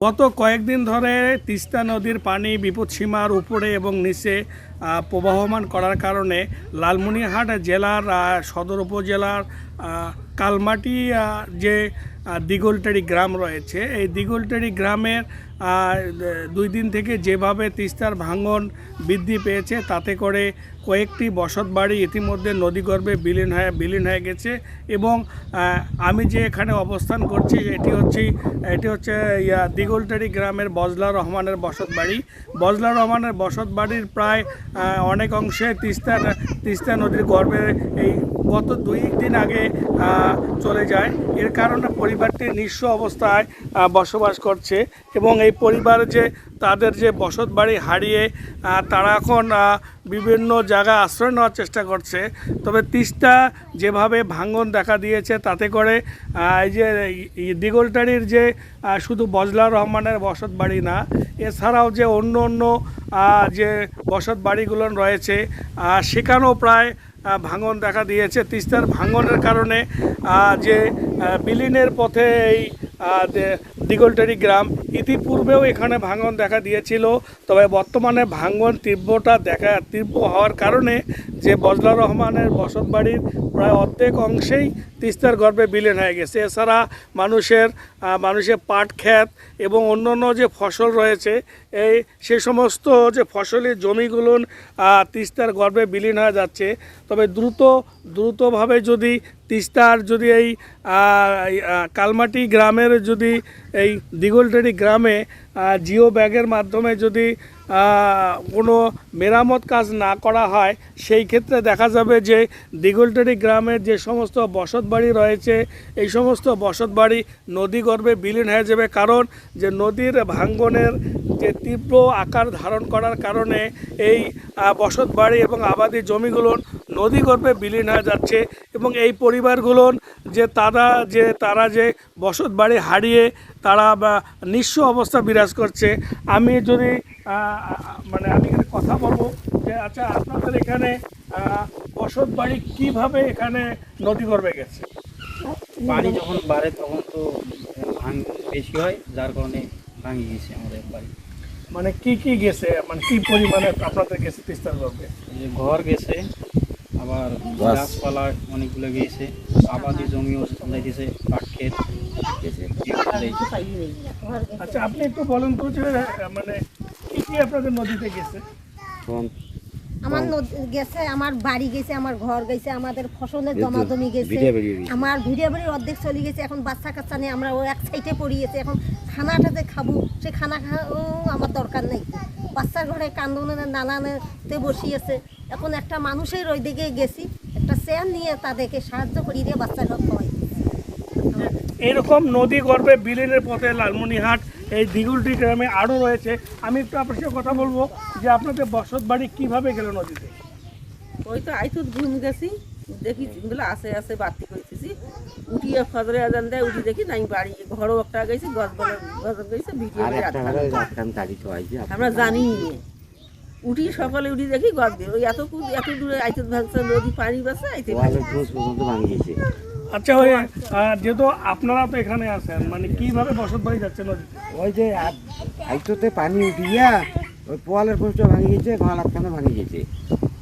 গত কয়েকদিন ধরে তিস্তা নদীর পানি বিপদসীমার উপরে এবং নিচে প্রবাহমান করার কারণে লালমনিরহাট জেলার সদর উপজেলার কালমাটি যে দিগলটারি গ্রাম রয়েছে, এই দিগলটারি গ্রামের 2 দিন থেকে যেভাবে তিস্তার ভাঙন বৃদ্ধি পেয়েছে, তাতে করে কয়েকটি বসতবাড়ি ইতিমধ্যে নদীগর্ভে বিলীন হয়ে গেছে। এবং আমি যে এখানে অবস্থান করছি এটি হচ্ছে দিগলটারি গ্রামের বজলা রহমানের বসতবাড়ি। বজলা রহমানের বসতবাড়ির প্রায় অনেক অংশে তিস্তা নদীর গর্ভে এই গত 2 দিন আগে চলে যায়। এর কারণে পরিবারটি নিঃস্ব অবস্থায় বসবাস করছে এবং এই পরিবার যে তাদের যে বসতবাড়ি হারিয়ে তারা এখন বিভিন্ন জায়গায় আশ্রয় নেওয়ার চেষ্টা করছে। তবে তিস্তা যেভাবে ভাঙন দেখা দিয়েছে, তাতে করে এই যে দিগলটারির যে শুধু বজলা রহমানের বসতবাড়ি না, এছাড়াও যে অন্য যে বসতবাড়িগুলো রয়েছে সেখানেও প্রায় ভাঙন দেখা দিয়েছে। তিস্তার ভাঙনের কারণে যে বিলীনের পথে এই দিগলটারি গ্রাম, ইতিপূর্বেও এখানে ভাঙন দেখা দিয়েছিল। তবে বর্তমানে ভাঙন তীব্র হওয়ার কারণে যে বজলা রহমানের বসতবাড়ির প্রায় অর্ধেক অংশেই তিস্তার গর্ভে বিলীন হয়ে গেছে। এছাড়া মানুষের পাট ক্ষেত এবং অন্যান্য যে ফসল রয়েছে, সে সমস্ত যে ফসলি জমিগুলো তিস্তার গর্ভে বিলীন হয়ে যাচ্ছে। তবে দ্রুতভাবে যদি তিস্তার যদি এই কালমাটি গ্রামের যদি এই দিগলটারি গ্রামে জিও ব্যাগের মাধ্যমে যদি কোনো মেরামত কাজ না করা হয়, সেই ক্ষেত্রে দেখা যাবে যে দিগলটারি গ্রামের যে সমস্ত বসতবাড়ি রয়েছে, এই সমস্ত বসতবাড়ি নদীগর্ভে বিলীন হয়ে যাবে। কারণ যে নদীর ভাঙ্গনের যে তীব্র আকার ধারণ করার কারণে এই বসতবাড়ি এবং আবাদি জমিগুলো নদীগর্ভে বিলীন হয়ে যাচ্ছে। এবং এই পরিবারগুলোর যে তারা যে বসতবাড়ি হারিয়ে তারা নিঃস্ব অবস্থা বিরাজ করছে। আমি যদি আমি এখানে কথা বলবো যে আচ্ছা, আপনাদের এখানে বসতবাড়ি কিভাবে এখানে নদীগর্ভে গেছে? পানি যখন বাড়ে তখন তো বেশি হয়, যার কারণে ভাঙে গেছে আমাদের বাড়ি। মানে কি গেছে, মানে কি পরিমাণে আপনাদের গেছে তিস্তার গর্ভে? ঘর গেছে, আবার গাছপালা অনেকগুলো গেছে, আবাদি জমিও চলে গেছে, পাট ক্ষেত গেছে। আচ্ছা, আপনি একটু বলেন তো যে মানে কি আপনাদের নদীতে গেছে? আমার গেছে, আমার বাড়ি গেছে, আমার ঘর গেছে, আমাদের ফসলের জমাজমি গেছে, আমার ভিডিও বাড়ির অর্ধেক চলে গেছে। এখন বাচ্চা কাচ্চা নিয়ে আমরা ও এক সাইডে পড়িয়েছে। এখন খানাটাতে খাবো, সে খানা আমার দরকার নেই। বাচ্চার ঘরে কান্দনে নানানেতে বসিয়েছে। এখন একটা মানুষের ওই দিকে গেছি, একটা চেয়ার নিয়ে তাদেরকে সাহায্য করিয়ে দিয়ে বাচ্চা ঘর খাওয়াই। এরকম নদী গর্ভে বিলীনের পথে লালমনিরহাট এই দিগলটি গ্রামে আরও রয়েছে। আমি একটু আপনার সাথে কথা বলবো যে আপনাদের বসতবাড়ি কিভাবে গেল নদীতে? ওই তো আইতুত ঘুম গেছি, দেখি বলে আসে বাতি করতেছি, উঠিয়ে ফজরে আজান দেয়, উঠি দেখি নাই বাড়ি ঘরও একটা গেছি, গজ গেছে, ভিডিও আমরা জানি। উঠি সকালে উঠি দেখি গজ দিয়ে ওই এত দূরে আইতুত ভাঙছে, নদী পানি বাসে আইতে। আচ্ছা, ওই যেহেতু আপনারা তো এখানে আছেন, মানে কিভাবে বসতবাড়ি যাচ্ছে নদীতে? ওই যে আইটোতে পানি উঠিয়া ওই পোয়ালের পোস্ট ভাঙি গেছে, ঘোড়াখানা ভাঙি গেছে,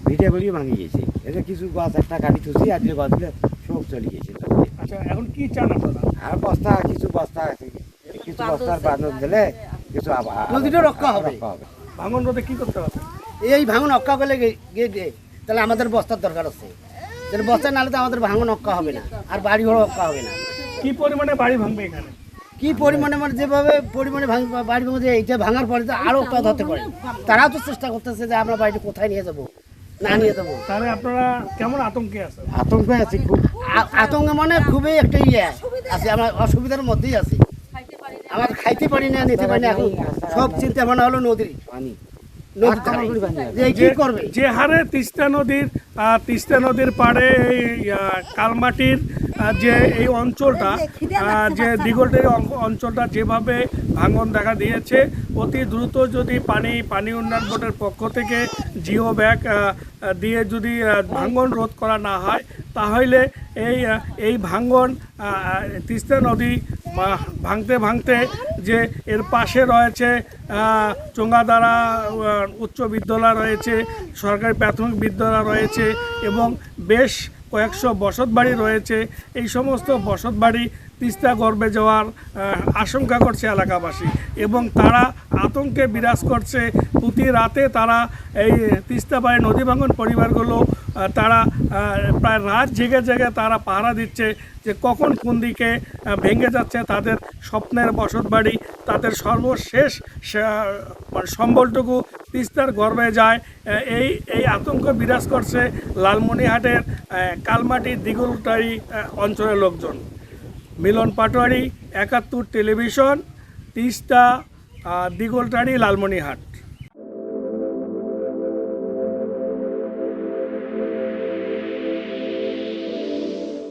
ভিটে বেরিয়ে ভাঙি গেছে। এটা কিছু গাছ একটা গাড়ি থুসি আর গাছগুলো সব চলে গেছে। আচ্ছা, এখন কি চান আপনারা? আর কিছু বস্তার বাঁধন দিলে কিছু নদীটা রক্ষা হবে। ভাঙন রোধে কি করতে হবে? এই ভাঙন রক্ষা করলে তাহলে আমাদের বস্তার দরকার আছে। তাহলে বস্তা নাহলে তো আমাদের ভাঙন রক্ষা হবে না, আর বাড়ি ঘর রক্ষা হবে না। কি পরিমাণে বাড়ি ভাঙবে এখানে? কি পরিমাণে, মানে যেভাবে পরিমাণে বাড়ি ভাঙবে, এইটা ভাঙার পরে তো আরও একটা হতে পারে। তারাও তো চেষ্টা করতেছে যে আমরা বাড়িটা কোথায় নিয়ে যাবো, না নিয়ে যাবো। তাহলে আপনারা কেমন আতঙ্কে আছেন? আতঙ্কে আছি খুব। আতঙ্ক মানে খুবই একটা আছে, আমরা অসুবিধার মধ্যেই আছি। আমার খাইতে পারি না, নিতে পারি না। এখন সব চিন্তা ভাবনা হলো নদীর পানি, যে হারে তিস্তা নদীর পাড়ে এই কালমাটির যে এই অঞ্চলটা, যে দিগলটারি অঞ্চলটা যেভাবে ভাঙন দেখা দিয়েছে, অতি দ্রুত যদি পানি উন্নয়ন বোর্ডের পক্ষ থেকে জিও ব্যাগ দিয়ে যদি ভাঙন রোধ করা না হয়, তাহলে এই ভাঙন তিস্তা নদী ভাঙতে যে এর পাশে রয়েছে চোঙ্গাদারা উচ্চ বিদ্যালয় রয়েছে, সরকারি প্রাথমিক বিদ্যালয় রয়েছে এবং বেশ কয়েকশো বসতবাড়ি রয়েছে। এই সমস্ত বসতবাড়ি তিস্তা গর্ভে যাওয়ার আশঙ্কা করছে এলাকাবাসী এবং তারা আতঙ্কে বিরাজ করছে। প্রতি রাতে তারা এই তিস্তা পাড়ে নদী ভাঙন পরিবারগুলো তারা প্রায় রাত জেগে জেগে তারা পাহারা দিচ্ছে যে কখন কোন দিকে ভেঙে যাচ্ছে তাদের স্বপ্নের বসতবাড়ি, তাদের সর্বশেষ সম্বলটুকু তিস্তার গর্ভে যায়। এই আতঙ্ক বিরাজ করছে লালমনিরহাটের কালমাটি দিগুলটারি অঞ্চলের লোকজন। মিলন পাটোয়ারি, ৭১ টেলিভিশন, তিস্তা, দিগুলটারি, লালমনিরহাট।